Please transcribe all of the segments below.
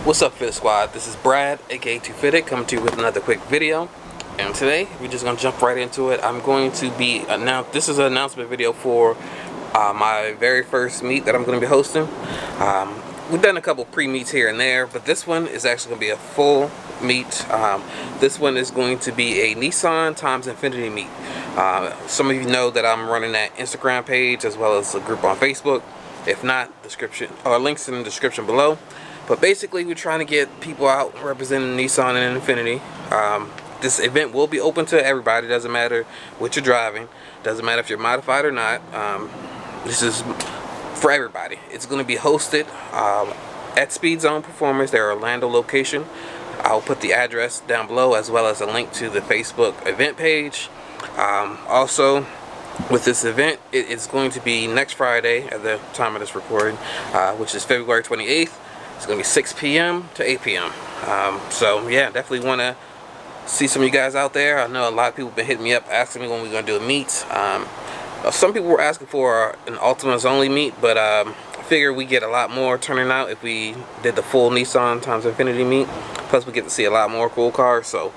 What's up, Fit Squad? This is Brad, aka Too Fitted, coming to you with another quick video. And today we're just gonna jump right into it. I'm going to be this is an announcement video for my very first meet that I'm going to be hosting. We've done a couple pre-meets here and there, but this one is actually going to be a full meet. This one is going to be a Nissan times Infiniti meet. Some of you know that I'm running that Instagram page as well as a group on Facebook. If not, description or links in the description below. But basically, we're trying to get people out representing Nissan and Infiniti. This event will be open to everybody. Doesn't matter what you're driving. Doesn't matter if you're modified or not. This is for everybody. It's going to be hosted at Speedzone Performance, their Orlando location. I'll put the address down below as well as a link to the Facebook event page. Also, with this event, it's going to be next Friday at the time of this recording, which is February 28th. It's going to be 6 p.m. to 8 p.m. So yeah, definitely want to see some of you guys out there. I know a lot of people have been hitting me up asking me when we're going to do a meet. Some people were asking for an Ultimas only meet, but I figure we get a lot more turning out if we did the full Nissan times Infiniti meet. Plus we get to see a lot more cool cars, so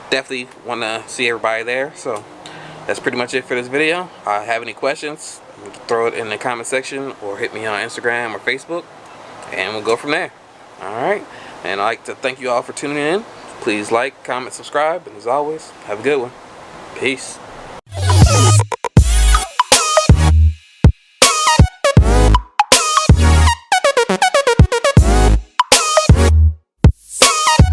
definitely want to see everybody there. So that's pretty much it for this video. Have any questions, throw it in the comment section or hit me on Instagram or Facebook, and we'll go from there. Alright, and I'd like to thank you all for tuning in. Please like, comment, subscribe, and as always, have a good one. Peace.